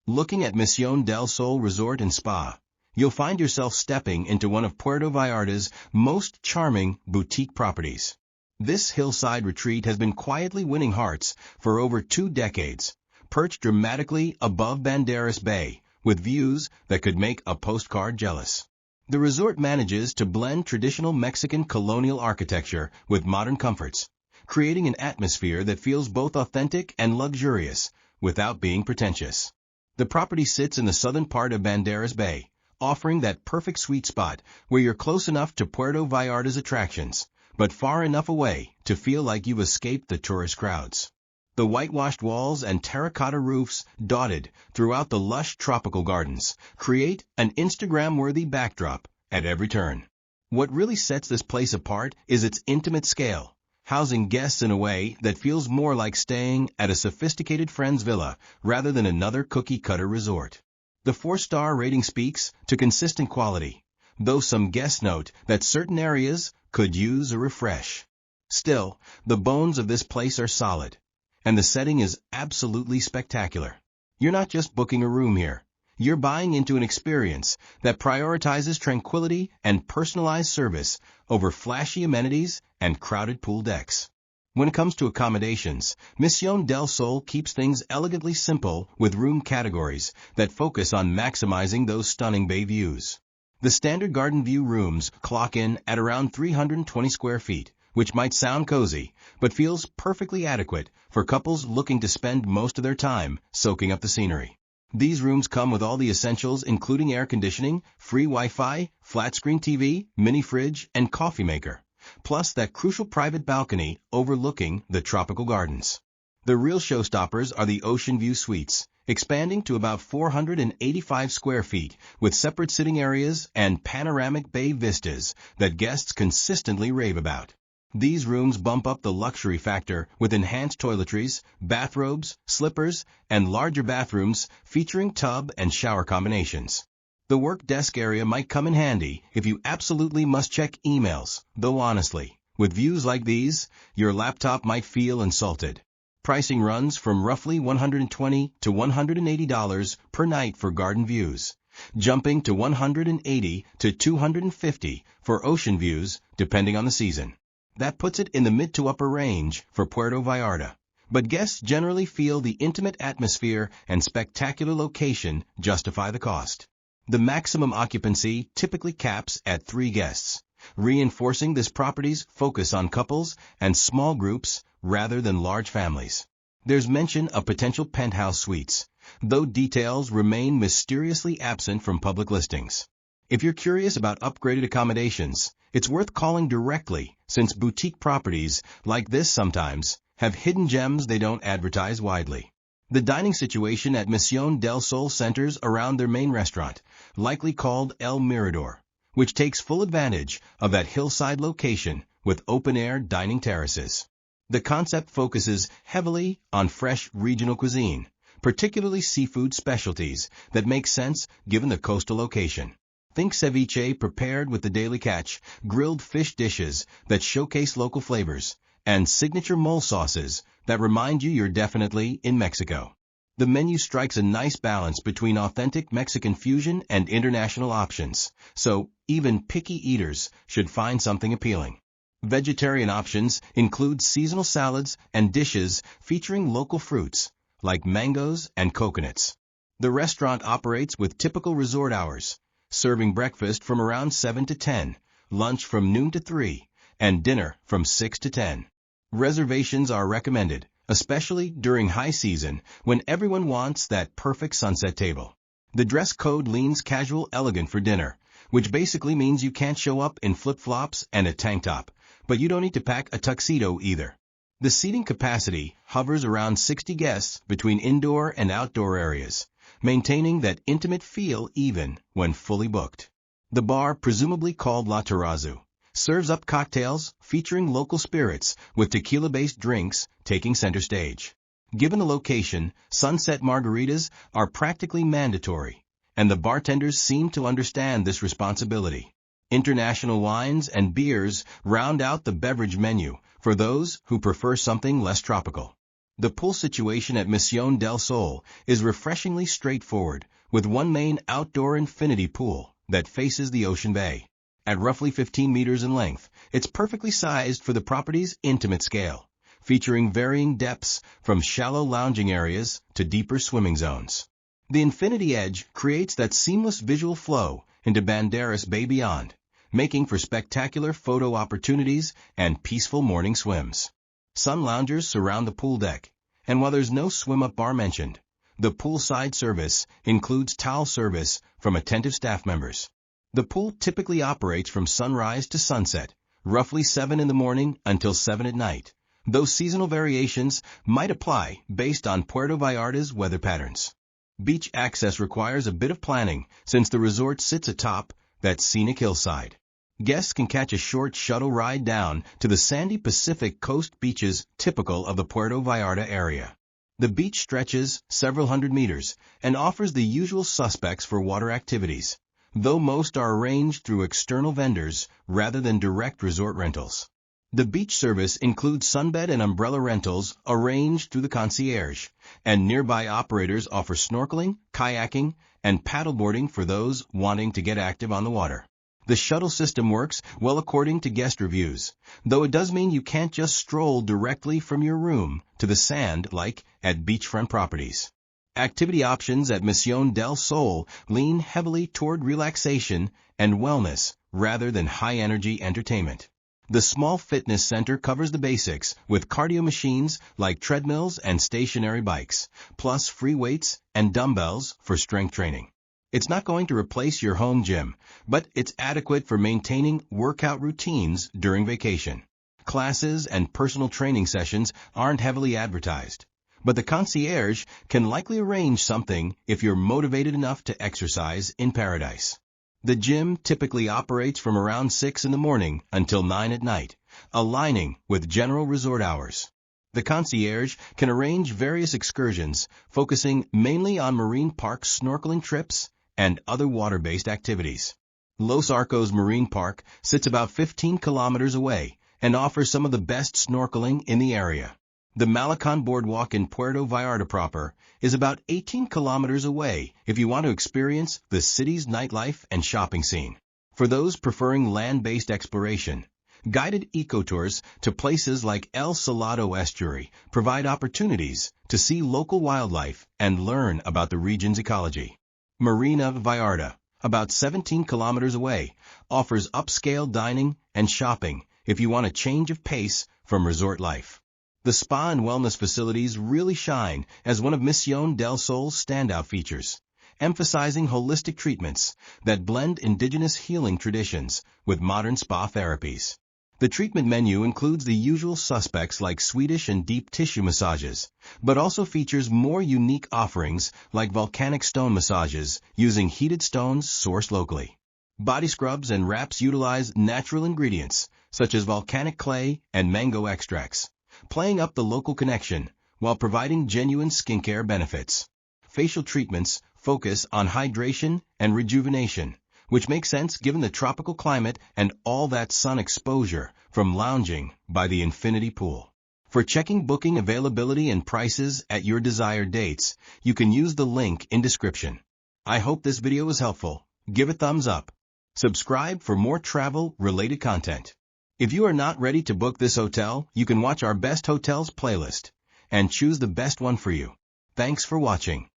Looking at Misión del Sol Resort and Spa, you'll find yourself stepping into one of Puerto Vallarta's most charming boutique properties. This hillside retreat has been quietly winning hearts for over 2 decades, perched dramatically above Banderas Bay, with views that could make a postcard jealous. The resort manages to blend traditional Mexican colonial architecture with modern comforts, creating an atmosphere that feels both authentic and luxurious, without being pretentious. The property sits in the southern part of Banderas Bay, offering that perfect sweet spot where you're close enough to Puerto Vallarta's attractions, but far enough away to feel like you've escaped the tourist crowds. The whitewashed walls and terracotta roofs dotted throughout the lush tropical gardens create an Instagram-worthy backdrop at every turn. What really sets this place apart is its intimate scale, housing guests in a way that feels more like staying at a sophisticated friend's villa rather than another cookie-cutter resort. The 4-star rating speaks to consistent quality, though some guests note that certain areas could use a refresh. Still, the bones of this place are solid, and the setting is absolutely spectacular. You're not just booking a room here. You're buying into an experience that prioritizes tranquility and personalized service over flashy amenities and crowded pool decks. When it comes to accommodations, Misión del Sol keeps things elegantly simple with room categories that focus on maximizing those stunning bay views. The standard garden view rooms clock in at around 320 square feet, which might sound cozy, but feels perfectly adequate for couples looking to spend most of their time soaking up the scenery. These rooms come with all the essentials including air conditioning, free Wi-Fi, flat-screen TV, mini fridge, and coffee maker, plus that crucial private balcony overlooking the tropical gardens. The real showstoppers are the ocean view suites, expanding to about 485 square feet with separate sitting areas and panoramic bay vistas that guests consistently rave about. These rooms bump up the luxury factor with enhanced toiletries, bathrobes, slippers, and larger bathrooms featuring tub and shower combinations. The work desk area might come in handy if you absolutely must check emails, though honestly, with views like these, your laptop might feel insulted. Pricing runs from roughly $120 to $180 per night for garden views, jumping to $180 to $250 for ocean views depending on the season. That puts it in the mid to upper range for Puerto Vallarta, but guests generally feel the intimate atmosphere and spectacular location justify the cost. The maximum occupancy typically caps at 3 guests, reinforcing this property's focus on couples and small groups rather than large families. There's mention of potential penthouse suites, though details remain mysteriously absent from public listings. If you're curious about upgraded accommodations, it's worth calling directly, since boutique properties like this sometimes have hidden gems they don't advertise widely. The dining situation at Misión del Sol centers around their main restaurant, likely called El Mirador, which takes full advantage of that hillside location with open-air dining terraces. The concept focuses heavily on fresh regional cuisine, particularly seafood specialties that make sense given the coastal location. Think ceviche prepared with the daily catch, grilled fish dishes that showcase local flavors, and signature mole sauces that remind you you're definitely in Mexico. The menu strikes a nice balance between authentic Mexican fusion and international options, so even picky eaters should find something appealing. Vegetarian options include seasonal salads and dishes featuring local fruits, like mangoes and coconuts. The restaurant operates with typical resort hours, serving breakfast from around 7 to 10, lunch from noon to 3, and dinner from 6 to 10. Reservations are recommended, especially during high season when everyone wants that perfect sunset table. The dress code leans casual elegant for dinner, which basically means you can't show up in flip-flops and a tank top, but you don't need to pack a tuxedo either. The seating capacity hovers around 60 guests between indoor and outdoor areas, maintaining that intimate feel even when fully booked. The bar, presumably called La Terraza, serves up cocktails featuring local spirits with tequila-based drinks taking center stage. Given the location, sunset margaritas are practically mandatory, and the bartenders seem to understand this responsibility. International wines and beers round out the beverage menu for those who prefer something less tropical. The pool situation at Misión del Sol is refreshingly straightforward, with one main outdoor infinity pool that faces the ocean bay. At roughly 15 meters in length, it's perfectly sized for the property's intimate scale, featuring varying depths from shallow lounging areas to deeper swimming zones. The infinity edge creates that seamless visual flow into Banderas Bay beyond, making for spectacular photo opportunities and peaceful morning swims. Sun loungers surround the pool deck, and while there's no swim-up bar mentioned, the poolside service includes towel service from attentive staff members. The pool typically operates from sunrise to sunset, roughly 7 in the morning until 7 at night, though seasonal variations might apply based on Puerto Vallarta's weather patterns. Beach access requires a bit of planning since the resort sits atop that scenic hillside. Guests can catch a short shuttle ride down to the sandy Pacific coast beaches typical of the Puerto Vallarta area. The beach stretches several hundred meters and offers the usual suspects for water activities, though most are arranged through external vendors rather than direct resort rentals. The beach service includes sunbed and umbrella rentals arranged through the concierge, and nearby operators offer snorkeling, kayaking, and paddleboarding for those wanting to get active on the water. The shuttle system works well according to guest reviews, though it does mean you can't just stroll directly from your room to the sand like at beachfront properties. Activity options at Misión del Sol lean heavily toward relaxation and wellness rather than high-energy entertainment. The small fitness center covers the basics with cardio machines like treadmills and stationary bikes, plus free weights and dumbbells for strength training. It's not going to replace your home gym, but it's adequate for maintaining workout routines during vacation. Classes and personal training sessions aren't heavily advertised, but the concierge can likely arrange something if you're motivated enough to exercise in paradise. The gym typically operates from around 6 in the morning until 9 at night, aligning with general resort hours. The concierge can arrange various excursions focusing mainly on marine park snorkeling trips and other water-based activities. Los Arcos Marine Park sits about 15 kilometers away and offers some of the best snorkeling in the area. The Malecon Boardwalk in Puerto Vallarta proper is about 18 kilometers away if you want to experience the city's nightlife and shopping scene. For those preferring land-based exploration, guided ecotours to places like El Salado Estuary provide opportunities to see local wildlife and learn about the region's ecology. Marina Vallarta, about 17 kilometers away, offers upscale dining and shopping if you want a change of pace from resort life. The spa and wellness facilities really shine as one of Misión del Sol's standout features, emphasizing holistic treatments that blend indigenous healing traditions with modern spa therapies. The treatment menu includes the usual suspects like Swedish and deep tissue massages, but also features more unique offerings like volcanic stone massages using heated stones sourced locally. Body scrubs and wraps utilize natural ingredients such as volcanic clay and mango extracts, playing up the local connection while providing genuine skincare benefits. Facial treatments focus on hydration and rejuvenation, which makes sense given the tropical climate and all that sun exposure from lounging by the infinity pool. For checking booking availability and prices at your desired dates, you can use the link in description. I hope this video was helpful. Give a thumbs up. Subscribe for more travel-related content. If you are not ready to book this hotel, you can watch our Best Hotels playlist and choose the best one for you. Thanks for watching.